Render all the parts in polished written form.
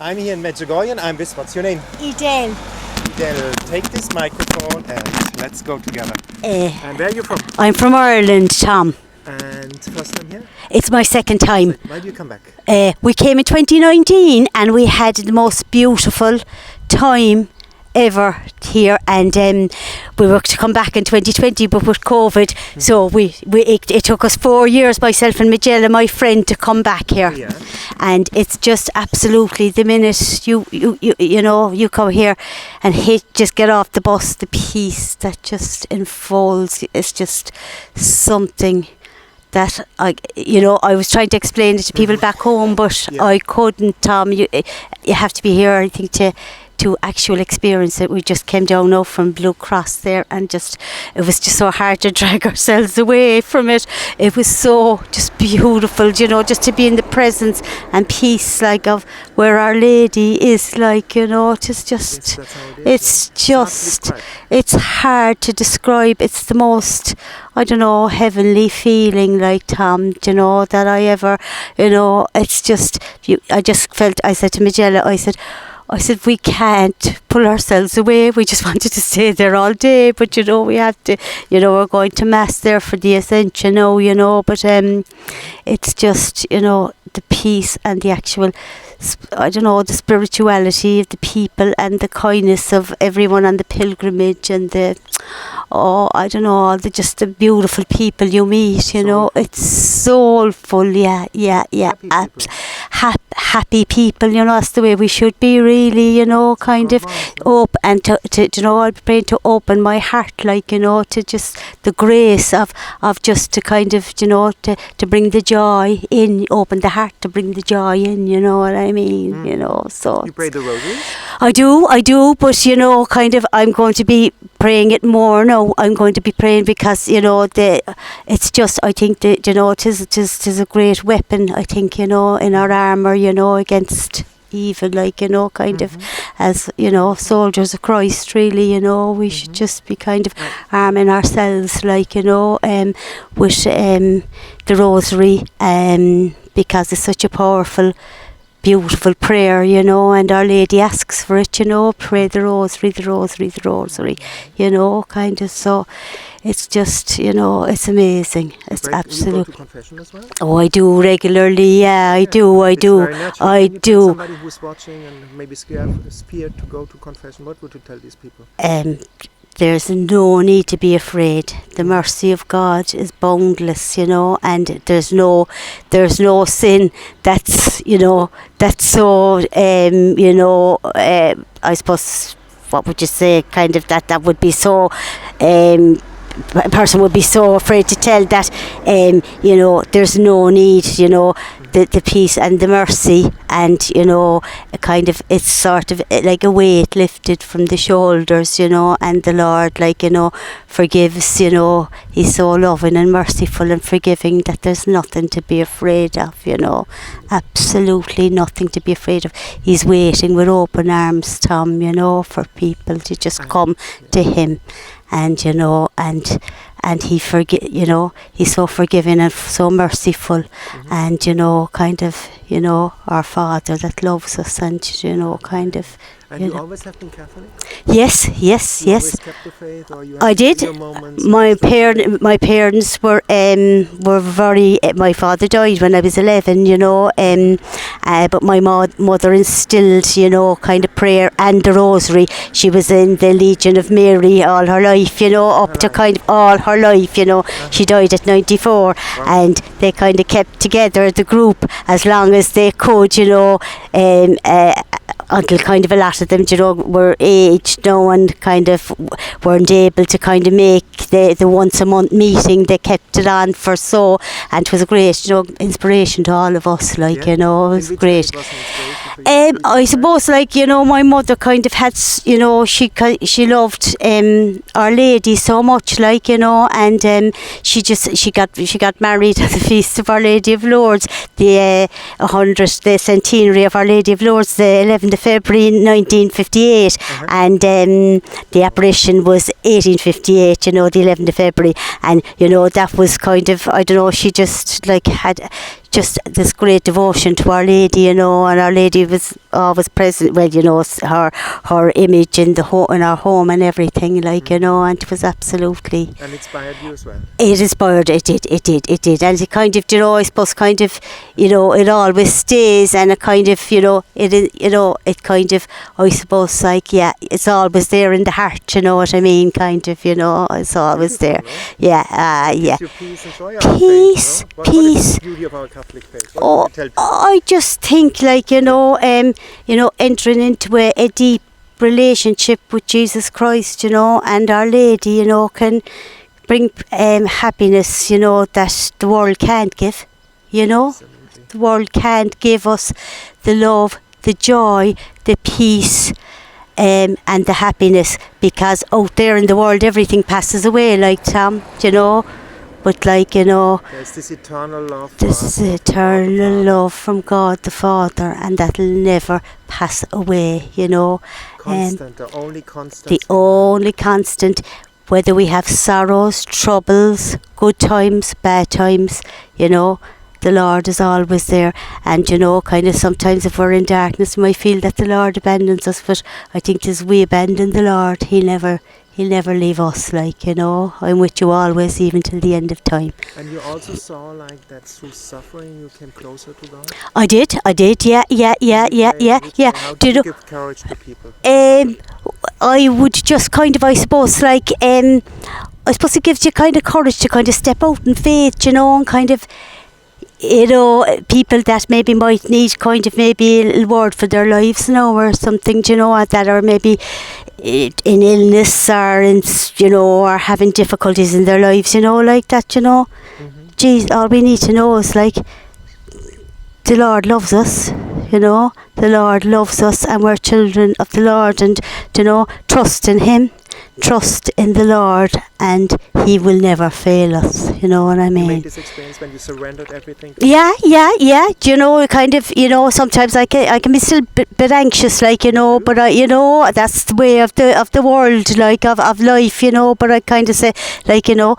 I'm here in Medjugorje and I'm with, what's your name? Edel. Edel, take this microphone and let's go together. And where are you from? I'm from Ireland, Tom. And first time here? It's my second time. Why do you come back? We came in 2019 and we had the most beautiful time ever here, and we were to come back in 2020, but with COVID, so it took us 4 years, myself and Magella, my friend, to come back here. Yeah. And it's just absolutely, the minute you come here and just get off the bus, the peace that just unfolds, it's just something that I was trying to explain it to people back home, but I couldn't. Tom, you have to be here, I think, to actual experience it. We just came down now from Blue Cross there, and it was just so hard to drag ourselves away from it. It was so just beautiful, just to be in the presence and peace, like, of where Our Lady is, like, it's hard to describe. It's the most, heavenly feeling, like, Tom, that I ever, it's just, I just felt, I said to Magella, I said, we can't pull ourselves away. We just wanted to stay there all day. But, we have to, we're going to Mass there for the Ascension now, but it's just, the peace and the actual, the spirituality of the people and the kindness of everyone on the pilgrimage, and just the beautiful people you meet, it's soulful, happy people, that's the way we should be, really, kind of open, and I'm praying to open my heart, like, to just the grace of just to kind of, to bring the joy in, open the heart to bring the joy in, you know what I mean, so. You pray the rosary? I do, but, kind of, I'm going to be praying it more now. I'm going to be praying because, it's just, I think that, it is a great weapon, I think, in our armour, against evil, like, kind of, as, soldiers of Christ, really, we should just be kind of arming ourselves, like, with the rosary, because it's such a powerful, beautiful prayer, and Our Lady asks for it, pray the rosary, kind of, so it's just, it's amazing. It's absolute. You go to confession as well? Oh, I do regularly, I do. Very natural. Can you tell somebody who's watching and maybe scared to go to confession, what would you tell these people? There's no need to be afraid. The mercy of God is boundless, and there's no sin that's, that's so, I suppose, what would you say, kind of that would be so, a person would be so afraid to tell that, there's no need, the peace and the mercy, and, kind of, it's sort of like a weight lifted from the shoulders, and the Lord, like, forgives, He's so loving and merciful and forgiving that there's nothing to be afraid of, absolutely nothing to be afraid of. He's waiting with open arms, Tom, for people to just come to Him. And and He He's so forgiving and so merciful, and kind of, our Father that loves us, and kind of. And you always have been Catholic? Yes. You always kept the faith, or you had I did. your moments? My parents were very. My father died when I was 11, but my mother instilled, kind of prayer and the rosary. She was in the Legion of Mary all her life, up to kind of all her life, She died at 94, and they kind of kept together the group as long as they could, until kind of a lot of them, were aged now and kind of weren't able to kind of make the once a month meeting. They kept it on for so, and it was a great, inspiration to all of us, like, it was great. I suppose, like, my mother kind of had, she loved Our Lady so much, like, and she got married at the Feast of Our Lady of Lourdes, the centenary of Our Lady of Lourdes, the 11th of February 1958, and the apparition was 1858, the 11th of February, and that was kind of, I don't know, she just like had just this great devotion to Our Lady, you know, and Our Lady was always present. Well, you know, her image in in our home and everything, like, you know, and it was absolutely. And inspired you as well. It inspired. It did, and it kind of, you know, I suppose, kind of, you know, it always stays, and it kind of, you know, it kind of, I suppose, like, yeah, it's always there in the heart. You know what I mean? Kind of, you know, it's always there. Yeah, yeah. Gives you peace and joy. Peace, What peace. is the beauty of our Catholic faith? What would you tell people? I just think, like, you know, entering into a deep relationship with Jesus Christ, you know, and Our Lady, you know, can bring happiness, you know, that the world can't give, you know. Absolutely. The world can't give us the love, the joy, the peace, and the happiness, because out there in the world everything passes away, like, Tom, you know. But, like, you know, There's this eternal love. this eternal love from God the Father, and that'll never pass away, you know. Constant, the only constant. The only constant, whether we have sorrows, troubles, good times, bad times, you know, the Lord is always there. And, you know, kind of sometimes if we're in darkness, we might feel that the Lord abandons us, but I think as we abandon the Lord, He'll never leave us, like, you know. I'm with you always, even till the end of time. And you also saw, like, that through suffering you came closer to God? I did, yeah. How Do did you you know, give courage to people? I would just kind of, I suppose, like, I suppose it gives you kind of courage to kind of step out in faith, you know, and kind of, you know, people that maybe might need kind of maybe a little word for their lives, you know, or something, you know, that are maybe in illness or in, you know, or having difficulties in their lives, you know, like that, you know. Geez, all we need to know is, like, the Lord loves us, you know. The Lord loves us, and we're children of the Lord, and, you know, trust in Him, trust in the Lord, and He will never fail us, you know what I You mean. made this experience when you surrendered everything? Yeah. Do you know, kind of, you know, sometimes I can be still bit anxious, like, you know, but you know, that's the way of the world, like, of life, you know. But I kind of say, like, you know,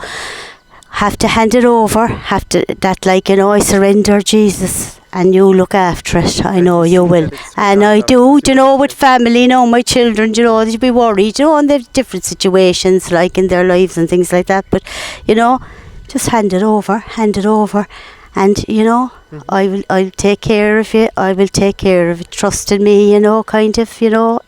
have to hand it over, like, you know, I surrender, Jesus, and you look after it. I know you will, and I do. You know, with family, you know, my children, you know, they'd be worried, you know, and they've different situations, like, in their lives and things like that. But, you know, just hand it over, and, you know, I'll take care of you. I will take care of it. Trust in me, you know, kind of, you know.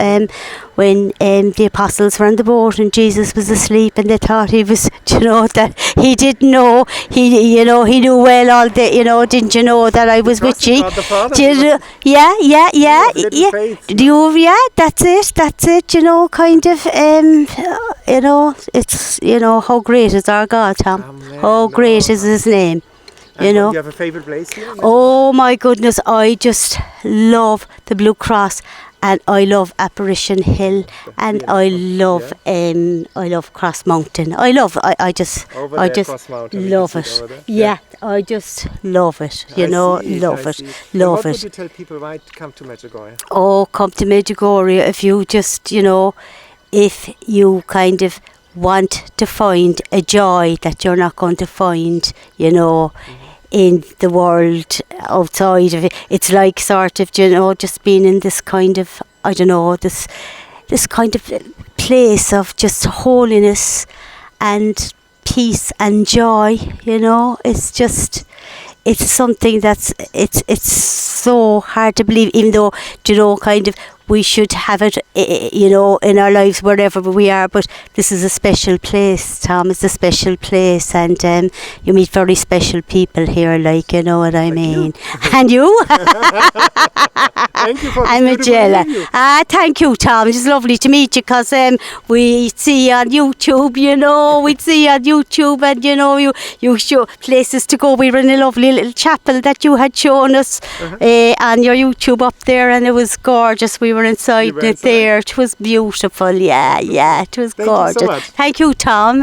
When the apostles were on the boat and Jesus was asleep, and they thought He was, you know, that He didn't know. You know, He knew well all the, you know, didn't you know that I was with you? God the Father. Yeah. Faith. That's it. You know, kind of. You know, it's, you know, how great is our God, Tom? Amen. How great is His name? You And know. do you have a favourite place here? Oh my goodness, I just love the Blue Cross, and I love Apparition Hill, and I love Cross Mountain. I just Over there, Cross Mountain, we can love see it. it over there. Yeah, I just love it. You I know, see love I it, see love What would it. you tell people why to come to Medjugorje? Oh, come to Medjugorje if you just, you know, if you kind of want to find a joy that you're not going to find, you know, in the world outside of it. It's like sort of, you know, just being in this kind of, I don't know, this kind of place of just holiness and peace and joy, you know. It's just, it's something that's, it's so hard to believe, even though, you know, kind of, we should have it, you know, in our lives wherever we are. But this is a special place, Tom. It's a special place, and you meet very special people here, like, you know what I mean. And you? Thank you for I'm a beautiful jailer. interview. Thank you, Tom. It's lovely to meet you, because we see you on YouTube, you know. We'd see you on YouTube, and, you know, you show places to go. We were in a lovely little chapel that you had shown us on your YouTube up there, and it was gorgeous. We were inside it there. It was beautiful. Yeah, it was Thank you so gorgeous. much. Thank you, Tom.